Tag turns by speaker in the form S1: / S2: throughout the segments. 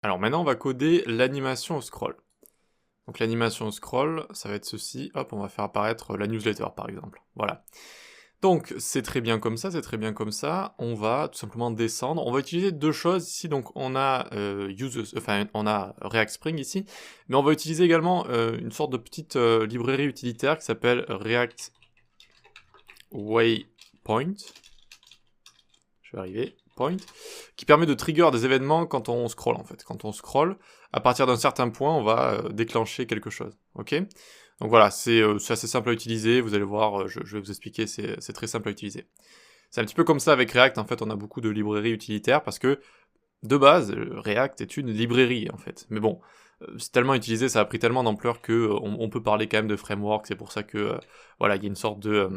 S1: Alors maintenant, on va coder l'animation au scroll. Donc l'animation au scroll, ça va être ceci. Hop, on va faire apparaître la newsletter, par exemple. Voilà. Donc c'est très bien comme ça, c'est très bien comme ça. On va tout simplement descendre. On va utiliser deux choses ici. Donc on a on a React Spring ici, mais on va utiliser également une sorte de petite librairie utilitaire qui s'appelle React Waypoint. Je vais arriver. Point, qui permet de trigger des événements quand on scroll en fait. Quand on scroll, à partir d'un certain point, on va déclencher quelque chose. Ok. Donc voilà, c'est assez simple à utiliser. Vous allez voir, je vais vous expliquer. C'est très simple à utiliser. C'est un petit peu comme ça avec React. En fait, on a beaucoup de librairies utilitaires parce que de base, React est une librairie en fait. Mais bon, c'est tellement utilisé, ça a pris tellement d'ampleur que on peut parler quand même de framework. C'est pour ça que voilà, il y a une sorte de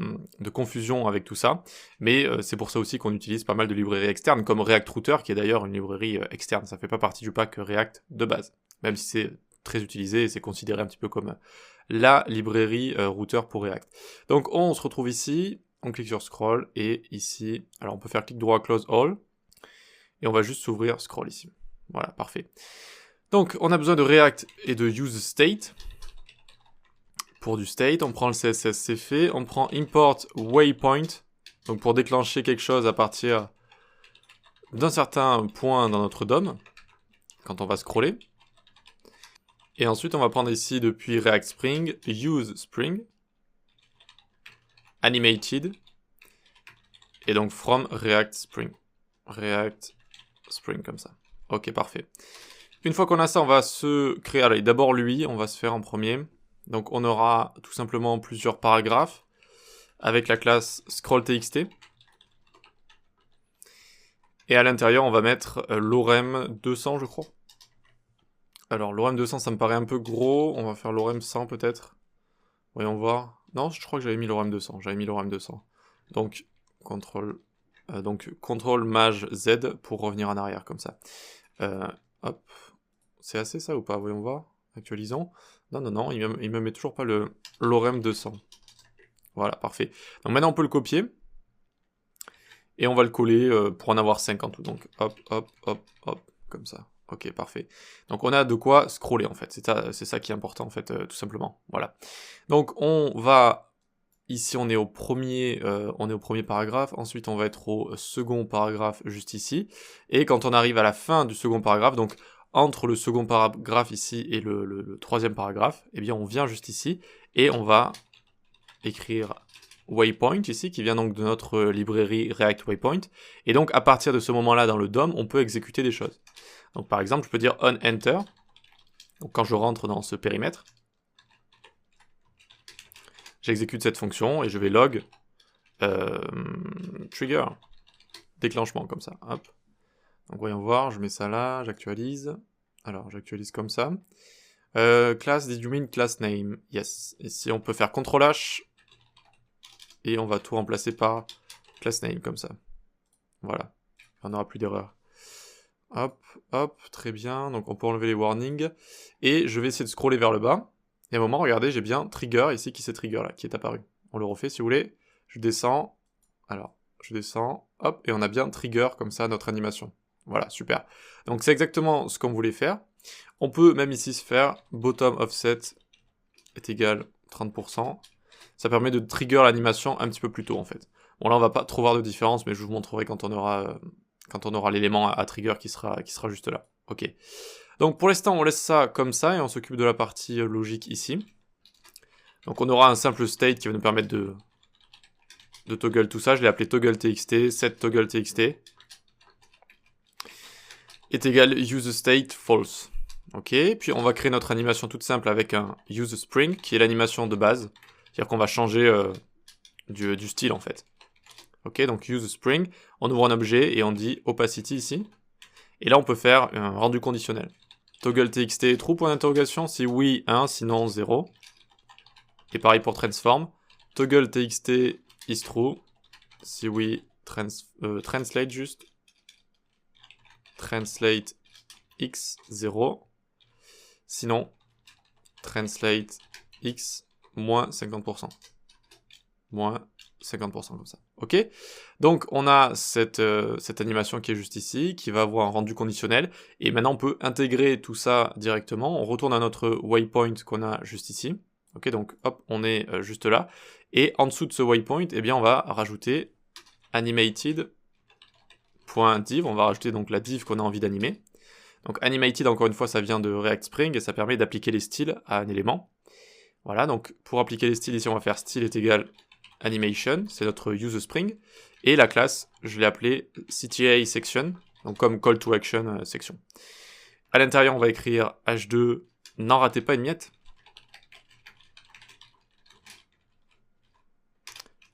S1: confusion avec tout ça. Mais c'est pour ça aussi qu'on utilise pas mal de librairies externes, comme React Router, qui est d'ailleurs une librairie externe. Ça fait pas partie du pack React de base, même si c'est très utilisé et c'est considéré un petit peu comme la librairie router pour React. Donc on se retrouve ici, on clique sur Scroll, et ici, alors on peut faire clic droit Close All, et on va juste s'ouvrir Scroll ici. Voilà, parfait. Donc, on a besoin de React et de useState. Pour du state, on prend le CSS, c'est fait. On prend import waypoint, donc pour déclencher quelque chose à partir d'un certain point dans notre DOM, quand on va scroller. Et ensuite, on va prendre ici, depuis React Spring, useSpring, animated, et donc from React Spring. React Spring, comme ça. Ok, parfait. Une fois qu'on a ça, on va se créer, allez, d'abord lui, on va se faire en premier. Donc on aura tout simplement plusieurs paragraphes avec la classe scrollTXT. Et à l'intérieur, on va mettre lorem 200, je crois. Alors lorem 200, ça me paraît un peu gros, on va faire lorem 100 peut-être. Voyons voir. Non, je crois que j'avais mis lorem 200, j'avais mis lorem 200. Donc, contrôle maj Z pour revenir en arrière, comme ça. Hop. C'est assez ça ou pas? Voyons voir. Actualisons. Non, non, non, il me met toujours pas le lorem 200. Voilà, parfait. Donc maintenant, on peut le copier. Et on va le coller pour en avoir 5 en tout. Donc, hop, hop, hop, hop, comme ça. Ok, parfait. Donc, on a de quoi scroller, en fait. C'est ça qui est important, en fait, tout simplement. Voilà. Donc, on va... Ici, on est au premier paragraphe. Ensuite, on va être au second paragraphe, juste ici. Et quand on arrive à la fin du second paragraphe, donc entre le second paragraphe ici et le troisième paragraphe, eh bien, on vient juste ici et on va écrire waypoint ici, qui vient donc de notre librairie React Waypoint. Et donc, à partir de ce moment-là, dans le DOM, on peut exécuter des choses. Donc, par exemple, je peux dire on enter. Donc, quand je rentre dans ce périmètre, j'exécute cette fonction et je vais log trigger, déclenchement, comme ça. Hop. Donc, voyons voir, je mets ça là, j'actualise. Alors, j'actualise comme ça. Class, did you mean class name? Yes. Ici, on peut faire CTRL-H. Et on va tout remplacer par class name, comme ça. Voilà. On n'aura plus d'erreur. Hop, hop, très bien. Donc on peut enlever les warnings. Et je vais essayer de scroller vers le bas. Et à un moment, regardez, j'ai bien trigger ici qui s'est trigger là, qui est apparu. On le refait si vous voulez. Je descends. Alors, je descends. Hop, et on a bien trigger comme ça notre animation. Voilà, super. Donc c'est exactement ce qu'on voulait faire. On peut même ici se faire bottom offset est égal 30%. Ça permet de trigger l'animation un petit peu plus tôt en fait. Bon là on va pas trop voir de différence, mais je vous montrerai quand on aura l'élément à trigger qui sera juste là. Ok. Donc pour l'instant on laisse ça comme ça et on s'occupe de la partie logique ici. Donc on aura un simple state qui va nous permettre de toggle tout ça. Je l'ai appelé toggle.txt, set toggle.txt est égal useState false. Ok, puis on va créer notre animation toute simple avec un useSpring qui est l'animation de base. C'est-à-dire qu'on va changer du style en fait. Ok, donc useSpring, on ouvre un objet et on dit opacity ici. Et là on peut faire un rendu conditionnel. Toggle.txt true point d'interrogation, si oui 1, sinon 0. Et pareil pour transform. Toggle.txt is true, si oui translate juste. Translate x 0. Sinon translate x moins 50%. Moins 50% comme ça. Ok? Donc on a cette animation qui est juste ici, qui va avoir un rendu conditionnel, et maintenant on peut intégrer tout ça directement. On retourne à notre waypoint qu'on a juste ici. Ok, donc hop, on est juste là. Et en dessous de ce waypoint, eh bien on va rajouter animated.div, on va rajouter donc la div qu'on a envie d'animer. Donc animated, encore une fois, ça vient de React Spring et ça permet d'appliquer les styles à un élément. Voilà, donc pour appliquer les styles ici, on va faire style est égal animation, c'est notre use Spring. Et la classe, je l'ai appelée CTA section, donc comme call to action section. À l'intérieur, on va écrire h2, n'en ratez pas une miette.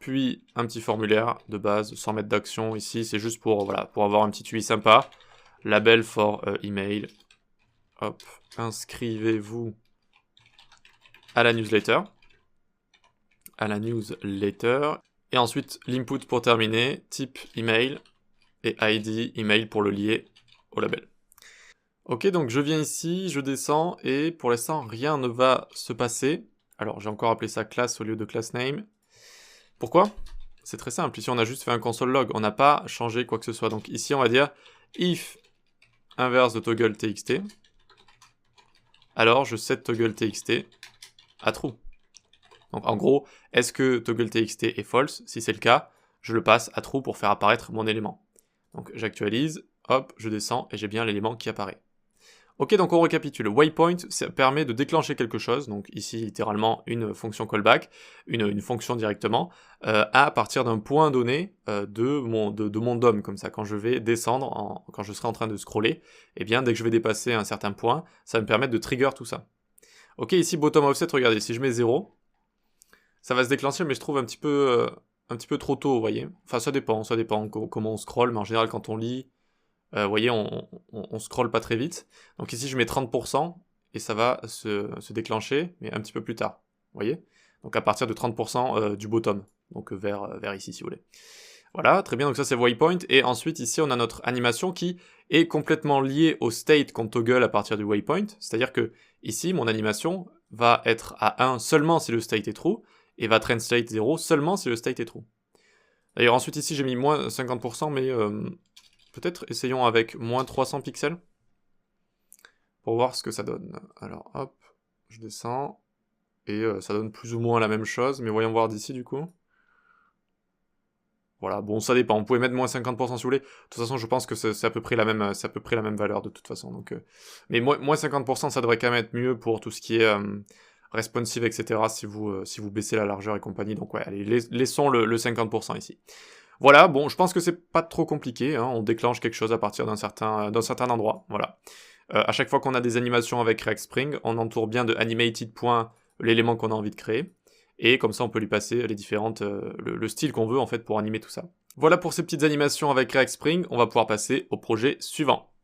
S1: Puis un petit formulaire de base, sans mettre d'action ici, c'est juste pour, voilà, pour avoir un petit UI sympa. Label for email. Hop, inscrivez-vous à la newsletter. Et ensuite, l'input pour terminer, type email et ID email pour le lier au label. Ok, donc je viens ici, je descends et pour l'instant, rien ne va se passer. Alors, j'ai encore appelé ça classe au lieu de class name. Pourquoi? C'est très simple. Ici, on a juste fait un console log. On n'a pas changé quoi que ce soit. Donc ici, on va dire if inverse de toggle txt, alors je set toggle txt à true. Donc en gros, est-ce que toggle txt est false? Si c'est le cas, je le passe à true pour faire apparaître mon élément. Donc j'actualise, hop, je descends et j'ai bien l'élément qui apparaît. Ok, donc on récapitule. Waypoint, ça permet de déclencher quelque chose, donc ici littéralement une fonction callback, une fonction directement, à partir d'un point donné de mon DOM, comme ça. Quand je vais descendre, quand je serai en train de scroller, eh bien dès que je vais dépasser un certain point, ça va me permettre de trigger tout ça. Ok, ici bottom offset, regardez, si je mets 0, ça va se déclencher, mais je trouve un petit peu trop tôt, vous voyez. Enfin, ça dépend comment on scrolle, mais en général, quand on lit, vous voyez, on scrolle pas très vite. Donc ici, je mets 30%, et ça va se déclencher, mais un petit peu plus tard, vous voyez. Donc à partir de 30% du bottom, donc vers ici, si vous voulez. Voilà, très bien, donc ça c'est waypoint, et ensuite ici on a notre animation qui est complètement liée au state qu'on toggle à partir du waypoint, c'est-à-dire que ici mon animation va être à 1 seulement si le state est true, et va translate 0 seulement si le state est true. D'ailleurs ensuite ici j'ai mis moins 50%, mais peut-être essayons avec moins 300 pixels, pour voir ce que ça donne. Alors hop, je descends, et ça donne plus ou moins la même chose, mais voyons voir d'ici du coup. Voilà, bon, ça dépend. Vous pouvez mettre moins 50% si vous voulez. De toute façon, je pense que c'est à peu près la même valeur de toute façon. Donc, mais moins 50%, ça devrait quand même être mieux pour tout ce qui est responsive, etc. Si vous baissez la largeur et compagnie. Donc ouais, allez, laissons le 50% ici. Voilà, bon, je pense que c'est pas trop compliqué. Hein, on déclenche quelque chose à partir d'un certain endroit. Voilà. À chaque fois qu'on a des animations avec React Spring, on entoure bien de animated point l'élément qu'on a envie de créer. Et comme ça, on peut lui passer les différentes, le style qu'on veut en fait pour animer tout ça. Voilà pour ces petites animations avec React Spring, on va pouvoir passer au projet suivant.